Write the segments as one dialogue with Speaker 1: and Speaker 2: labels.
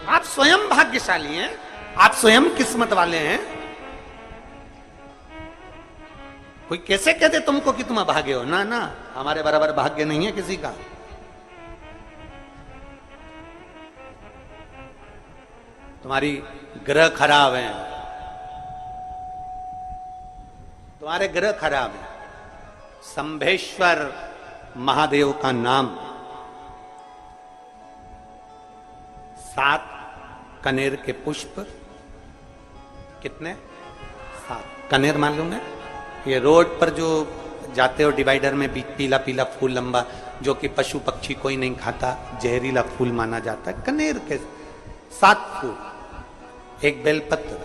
Speaker 1: आप स्वयं भाग्यशाली हैं, आप स्वयं किस्मत वाले हैं। कोई कैसे कहते तुमको कि तुम अभागे हो? ना ना, हमारे बराबर भाग्य नहीं है किसी का। तुम्हारी ग्रह खराब है, तुम्हारे ग्रह खराब है। शंभेश्वर महादेव का नाम 7 कनेर के पुष्प, कितने? 7 कनेर मालूम है? ये रोड पर जो जाते हो डिवाइडर में पीला पीला फूल लंबा, जो कि पशु पक्षी कोई नहीं खाता, जहरीला फूल माना जाता है। कनेर के 7 फूल, एक बेलपत्र।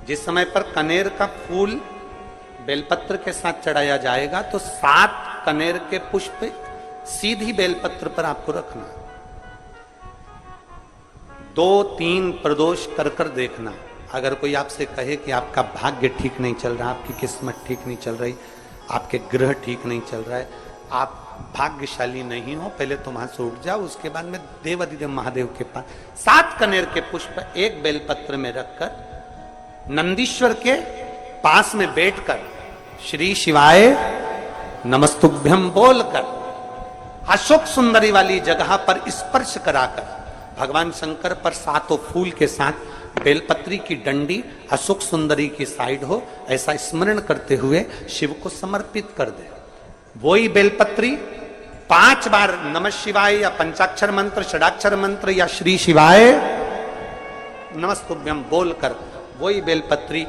Speaker 1: जिस समय पर कनेर का फूल बेलपत्र के साथ चढ़ाया जाएगा तो 7 कनेर के पुष्प सीधी बेलपत्र पर आपको रखना। 2-3 प्रदोष कर कर देखना। अगर कोई आपसे कहे कि आपका भाग्य ठीक नहीं चल रहा, आपकी किस्मत ठीक नहीं चल रही, आपके ग्रह ठीक नहीं चल रहा है, आप भाग्यशाली नहीं हो, पहले तुम वहां से उठ जाओ। उसके बाद में देवाधिदेव महादेव के पास 7 कनेर के पुष्प एक बेलपत्र में रखकर नंदीश्वर के पास में बैठकर श्री शिवाय नमस्तुभ्यम बोलकर अशोक सुंदरी वाली जगह पर स्पर्श कराकर भगवान शंकर पर 7 फूल के साथ बेलपत्री की डंडी अशोक सुंदरी की साइड हो, ऐसा स्मरण करते हुए शिव को समर्पित कर दे। वही बेलपत्री 5 बार नमः शिवाय या पंचाक्षर मंत्र, षडाक्षर मंत्र या श्री शिवाय नमस्तुभ्यम बोलकर वही बेलपत्री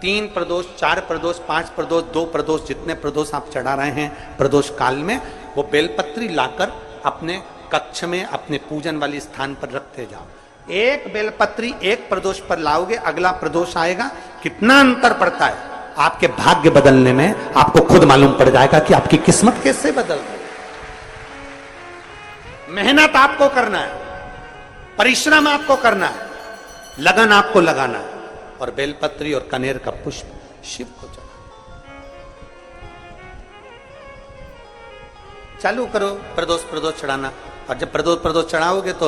Speaker 1: 3 प्रदोष, 4 प्रदोष, 5 प्रदोष, 2 प्रदोष, जितने प्रदोष आप चढ़ा रहे हैं प्रदोष काल में, वो बेलपत्री लाकर अपने कक्ष में अपने पूजन वाले स्थान पर रखते जाओ। एक बेलपत्री एक प्रदोष पर लाओगे, अगला प्रदोष आएगा, कितना अंतर पड़ता है आपके भाग्य बदलने में, आपको खुद मालूम पड़ जाएगा कि आपकी किस्मत कैसे बदल रही। मेहनत आपको करना है, परिश्रम आपको करना है, लगन आपको लगाना है, और बेलपत्री और कनेर का पुष्प शिव को चढ़ा। चालू करो प्रदोष चढ़ाना। और जब प्रदोष चढ़ाओगे तो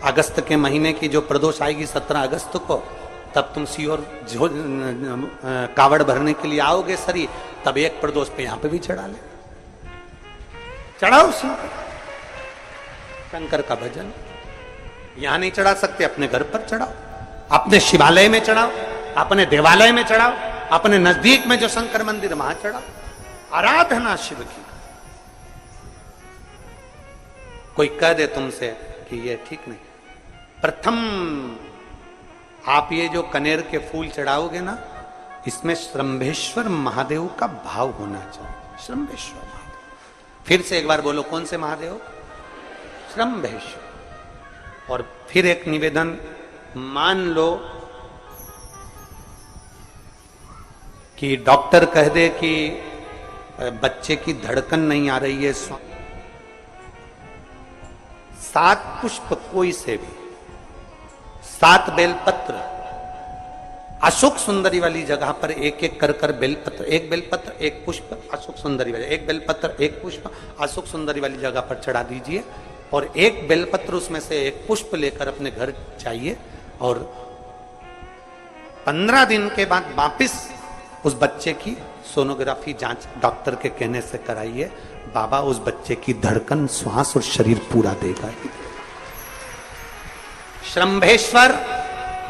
Speaker 1: अगस्त के महीने की जो प्रदोष आएगी 17 अगस्त को, तब तुम सीहोर कावड़ भरने के लिए आओगे सरी, तब एक प्रदोष पे यहां पे भी चढ़ा ले, चढ़ाओ शंकर का भजन। यहां नहीं चढ़ा सकते, अपने घर पर चढ़ाओ, अपने शिवालय में चढ़ाओ, अपने देवालय में चढ़ाओ, अपने नजदीक में जो शंकर मंदिर वहां चढ़ाओ। आराधना शिव की। कोई कह दे तुमसे कि ये ठीक नहीं, प्रथम आप ये जो कनेर के फूल चढ़ाओगे ना, इसमें श्रंभेश्वर महादेव का भाव होना चाहिए। श्रंभेश्वर महादेव, फिर से एक बार बोलो, कौन से महादेव? श्रंभेश्वर। और फिर एक निवेदन, मान लो कि डॉक्टर कह दे कि बच्चे की धड़कन नहीं आ रही है, 7 पुष्प कोई से भी, 7 बेलपत्र अशोक सुंदरी वाली जगह पर एक एक कर कर बेलपत्र, एक बेलपत्र एक पुष्प अशोक सुंदरी वाली, एक बेलपत्र एक पुष्प अशोक सुंदरी वाली जगह पर चढ़ा दीजिए, और एक बेलपत्र उसमें से एक पुष्प लेकर अपने घर जाइए, और 15 दिन के बाद वापिस उस बच्चे की सोनोग्राफी जांच डॉक्टर के कहने से कराइए। बाबा उस बच्चे की धड़कन, श्वास और शरीर पूरा देगा। श्रंभेश्वर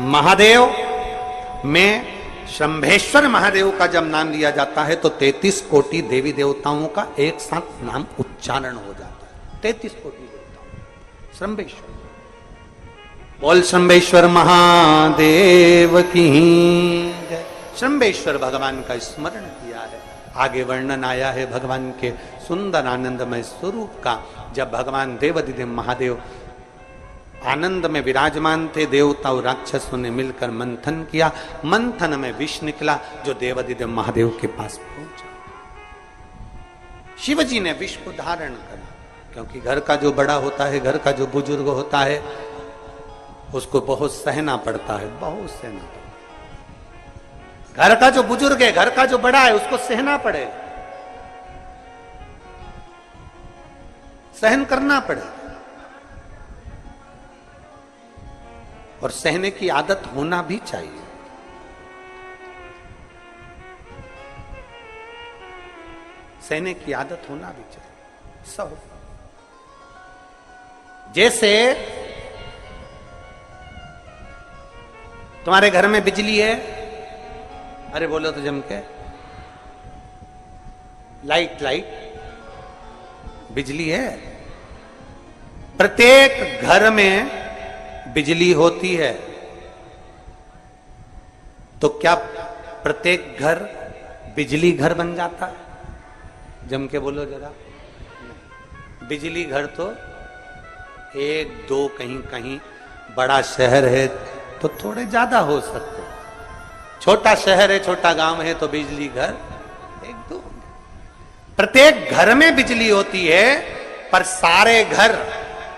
Speaker 1: महादेव में, श्रंभेश्वर महादेव का जब नाम लिया जाता है तो 33 कोटि देवी देवताओं का एक साथ नाम उच्चारण हो जाता है। 33 कोटि देवताओं। श्रंभेश्वर, बोल श्रंभेश्वर महादेव की जय। श्रंभेश्वर भगवान का स्मरण किया है। आगे वर्णन आया है भगवान के सुंदर आनंदमय स्वरूप का। जब भगवान देवाधिदेव महादेव आनंद में विराजमान थे, देवता और राक्षसों ने मिलकर मंथन किया, मंथन में विष निकला जो देवाधिदेव महादेव के पास पहुंचा। शिवजी ने विष को धारण करा, क्योंकि घर का जो बड़ा होता है, घर का जो बुजुर्ग होता है, उसको बहुत सहना पड़ता है, बहुत सहना पड़ता है। घर का जो बुजुर्ग है, घर का जो बड़ा है, उसको सहना पड़े, सहन करना पड़े। और सहने की आदत होना भी चाहिए। सहने की आदत होना भी चाहिए सब। जैसे तुम्हारे घर में बिजली है, अरे बोलो तो जम के, लाइट बिजली है। प्रत्येक घर में बिजली होती है, तो क्या प्रत्येक घर बिजली घर बन जाता है? जम के बोलो जरा। बिजली घर तो एक दो, कहीं कहीं बड़ा शहर है तो थोड़े ज्यादा हो सकते, छोटा शहर है, छोटा गांव है तो बिजली घर एक दो। प्रत्येक घर में बिजली होती है, पर सारे घर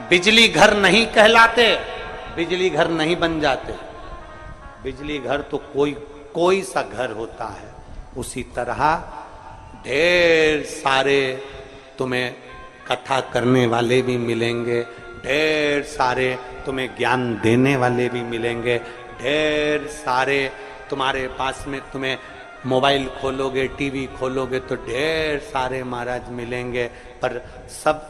Speaker 1: बिजली घर नहीं कहलाते, बिजली घर नहीं बन जाते। बिजली घर तो कोई सा घर होता है। उसी तरह ढेर सारे तुम्हें कथा करने वाले भी मिलेंगे, ढेर सारे तुम्हें ज्ञान देने वाले भी मिलेंगे, ढेर सारे तुम्हारे पास में, तुम्हें मोबाइल खोलोगे, टीवी खोलोगे तो ढेर सारे महाराज मिलेंगे, पर सब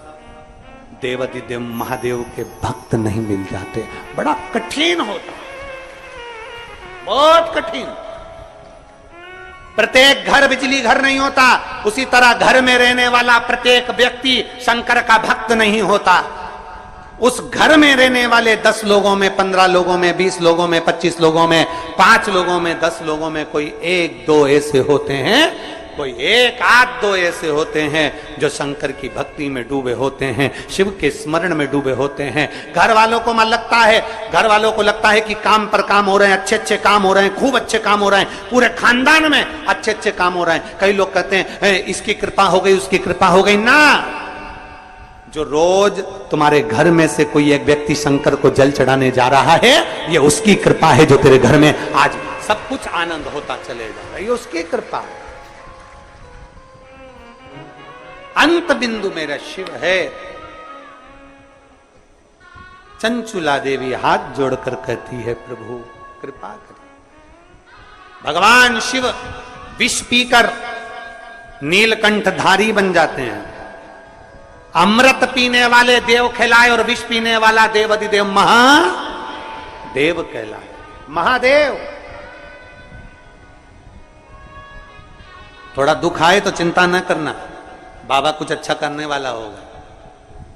Speaker 1: देवाधिदेव महादेव के भक्त नहीं मिल जाते। बड़ा कठिन होता, बहुत कठिन। प्रत्येक घर बिजली घर नहीं होता, उसी तरह घर में रहने वाला प्रत्येक व्यक्ति शंकर का भक्त नहीं होता। उस घर में रहने वाले 10 लोगों में, 15 लोगों में, 20 लोगों में, 25 लोगों में, 5 लोगों में, 10 लोगों में कोई 1-2 ऐसे होते हैं, कोई 1-8-2 ऐसे होते हैं जो शंकर की भक्ति में डूबे होते हैं, शिव के स्मरण में डूबे होते हैं। घर वालों को घर वालों को लगता है कि काम पर काम हो रहे हैं, अच्छे काम हो रहे हैं, खूब अच्छे काम हो रहे हैं, पूरे खानदान में अच्छे काम हो रहे हैं। कई लोग कहते हैं इसकी कृपा हो गई, उसकी कृपा हो गई ना। जो रोज तुम्हारे घर में से कोई एक व्यक्ति शंकर को जल चढ़ाने जा रहा है, ये उसकी कृपा है जो तेरे घर में आज सब कुछ आनंद होता चले जा रहा है, ये उसकी कृपा है। अंत बिंदु मेरा शिव है। चंचुला देवी हाथ जोड़कर कहती है, प्रभु कृपा करें। भगवान शिव विष पीकर नीलकंठधारी बन जाते हैं। अमृत पीने वाले देव कहलाए और विष पीने वाला देवाधिदेव महादेव कहलाए। महादेव। थोड़ा दुख आए तो चिंता न करना, बाबा कुछ अच्छा करने वाला होगा।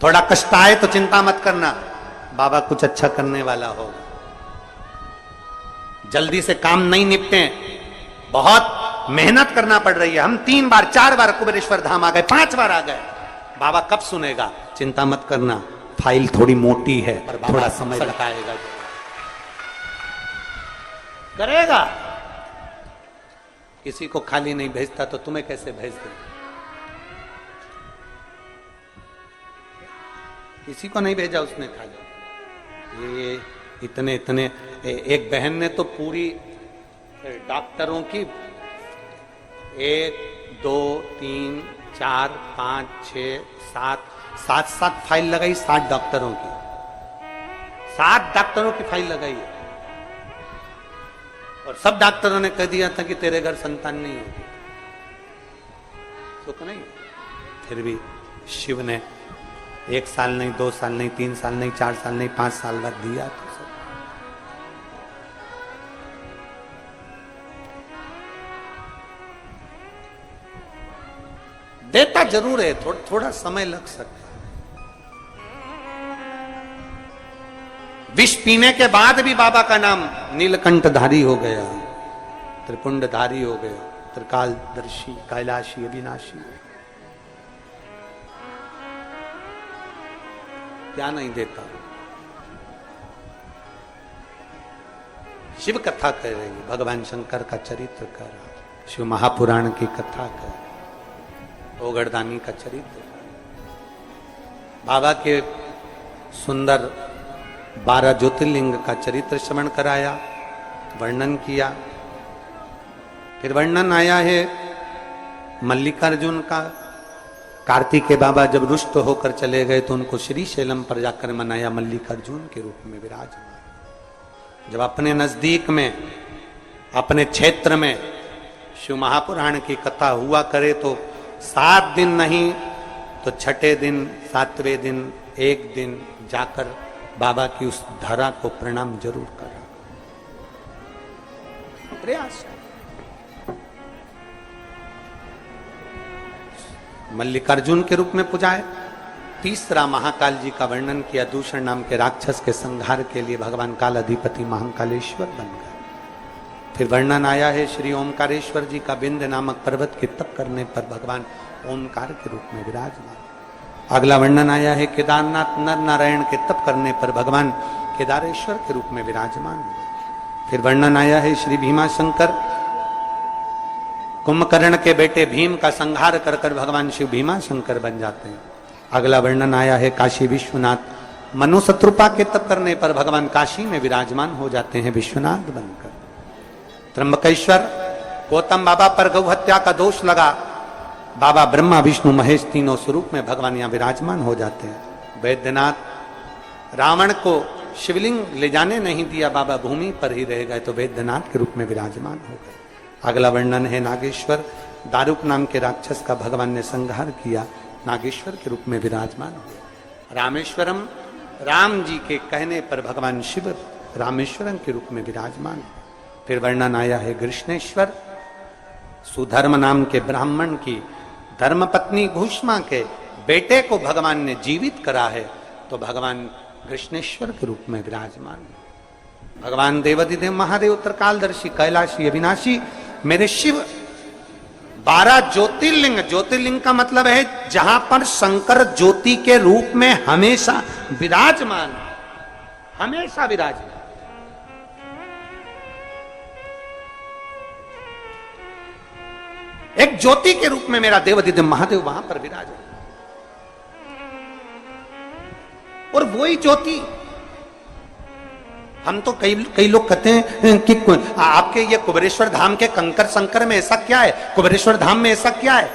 Speaker 1: थोड़ा कष्ट आए तो चिंता मत करना, बाबा कुछ अच्छा करने वाला होगा। जल्दी से काम नहीं निपटे, बहुत मेहनत करना पड़ रही है। हम 3 बार 4 बार कुबेरेश्वर धाम आ गए, 5 बार आ गए, बाबा कब सुनेगा? चिंता मत करना, फाइल थोड़ी मोटी है, पर थोड़ा समय लगाएगा, करेगा। किसी को खाली नहीं भेजता तो तुम्हें कैसे भेज दे? किसी को नहीं भेजा उसने खाली। ये इतने एक बहन ने तो पूरी डॉक्टरों की 1 2 3 4 5 6 7 फाइल लगाई, 7 डॉक्टरों की, 7 डॉक्टरों की फाइल लगाई है। और सब डॉक्टरों ने कह दिया था कि तेरे घर संतान नहीं होगी, तो नहीं। फिर भी शिव ने 1 साल नहीं, 2 साल नहीं, 3 साल नहीं, 4 साल नहीं, 5 साल बाद दिया। तो सब देता जरूर है, थोड़ा समय लग सकता है। विष पीने के बाद भी बाबा का नाम नीलकंठधारी हो गया, त्रिपुंडधारी हो गया, त्रिकालदर्शी, कैलाशी, अविनाशी। क्या नहीं देता? शिव कथा कह रही है, भगवान शंकर का चरित्र कह रहा है, शिव महापुराण की कथा कह रहा है, ओगड़दानी का चरित्र, बाबा के सुंदर 12 ज्योतिर्लिंग का चरित्र श्रवण कराया, वर्णन किया। फिर वर्णन आया है मल्लिकार्जुन का। कार्तिकेय बाबा जब रुष्ट होकर चले गए तो उनको श्री शैलम पर जाकर मनाया, मल्लिकार्जुन के रूप में विराजमान। जब अपने नजदीक में, अपने क्षेत्र में शिव महापुराण की कथा हुआ करे तो 7 दिन नहीं तो छठे दिन, 7वें दिन, एक दिन जाकर बाबा की उस धरा को प्रणाम जरूर करें। प्रयास। मल्लिकार्जुन के रूप में पूजा है। तीसरा महाकाल जी का वर्णन किया, दूषण नाम के राक्षस के संहार के लिए भगवान काल अधिपति महाकालेश्वर बन गए। फिर वर्णन आया है श्री ओमकारेश्वर जी का, बिंद नामक पर्वत के तप करने पर भगवान ओमकार के रूप में विराजमान। अगला वर्णन आया है केदारनाथ नर नारायण के तप करने पर भगवान केदारेश्वर के रूप में विराजमान। फिर वर्णन आया है श्री भीमाशंकर, कुंभकर्ण के बेटे भीम का संहार कर कर भगवान शिव भीमाशंकर बन जाते हैं। अगला वर्णन आया है काशी विश्वनाथ, मनु शत्रुपा के तप करने पर भगवान काशी में विराजमान हो जाते हैं विश्वनाथ बनकर। त्र्यंबकेश्वर, गौतम बाबा पर गौ हत्या का दोष लगा, बाबा ब्रह्मा विष्णु महेश तीनों स्वरूप में भगवान यहाँ विराजमान हो जाते हैं। वैद्यनाथ, रावण को शिवलिंग ले जाने नहीं दिया, बाबा भूमि पर ही रह गए तो वैद्यनाथ के रूप में विराजमान हो गए। अगला वर्णन है नागेश्वर, दारुक नाम के राक्षस का भगवान ने संहार किया, नागेश्वर के रूप में विराजमान हुए। रामेश्वरम, राम जी के कहने पर भगवान शिव रामेश्वरम के रूप में विराजमान। फिर वर्णन आया है कृष्णेश्वर, सुधर्म नाम के ब्राह्मण की धर्मपत्नी भूष्मा के बेटे को भगवान ने जीवित करा है तो भगवान कृष्णेश्वर के रूप में विराजमान। भगवान देवाधिदेव महादेव उत्तरकालदर्शी कैलाशी अविनाशी मेरे शिव 12 ज्योतिर्लिंग, ज्योतिर्लिंग का मतलब है जहां पर शंकर ज्योति के रूप में हमेशा विराजमान, हमेशा विराजमान। एक ज्योति के रूप में मेरा देवाधिदेव महादेव वहां पर विराजमान। और वही ज्योति, हम तो कई लोग कहते हैं कि आपके ये कुबेरेश्वर धाम के कंकर संकर में ऐसा क्या है, कुबेरेश्वर धाम में ऐसा क्या है।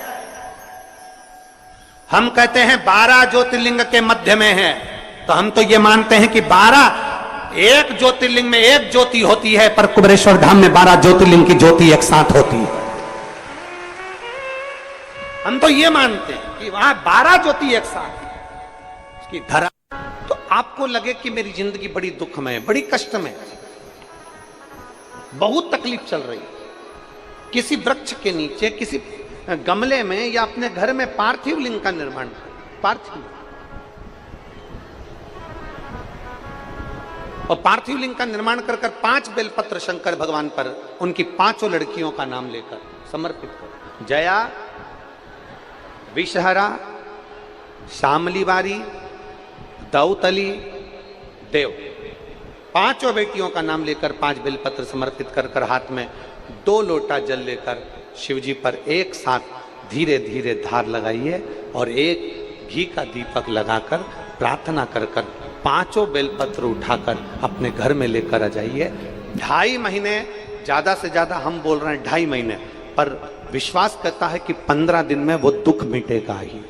Speaker 1: हम कहते हैं 12 ज्योतिर्लिंग के मध्य में है, तो हम तो ये मानते हैं कि 12 एक ज्योतिर्लिंग में एक ज्योति होती है, पर कुबेरेश्वर धाम में 12 ज्योतिर्लिंग की ज्योति एक साथ होती है। हम तो ये मानते हैं कि वहां 12 ज्योति एक साथ उसकी धरा। तो आपको लगे कि मेरी जिंदगी बड़ी दुखमय, बड़ी कष्टमय, बहुत तकलीफ चल रही, किसी वृक्ष के नीचे, किसी गमले में या अपने घर में पार्थिव लिंग का निर्माण, पार्थिव और पार्थिव लिंग का निर्माण कर 5 बेलपत्र शंकर भगवान पर उनकी 5 लड़कियों का नाम लेकर समर्पित कर, जया, विषहरा, शामलीवारी, दौतली, देव, 5 बेटियों का नाम लेकर 5 बेलपत्र समर्पित कर कर हाथ में 2 लोटा जल लेकर शिवजी पर एक साथ धीरे धीरे धार लगाइए और एक घी का दीपक लगाकर प्रार्थना कर कर 5 बेलपत्र उठाकर अपने घर में लेकर आ जाइए। 2.5 महीने, ज्यादा से ज्यादा हम बोल रहे हैं 2.5 महीने, पर विश्वास करता है कि 15 दिन में वो दुख मिटेगा ही।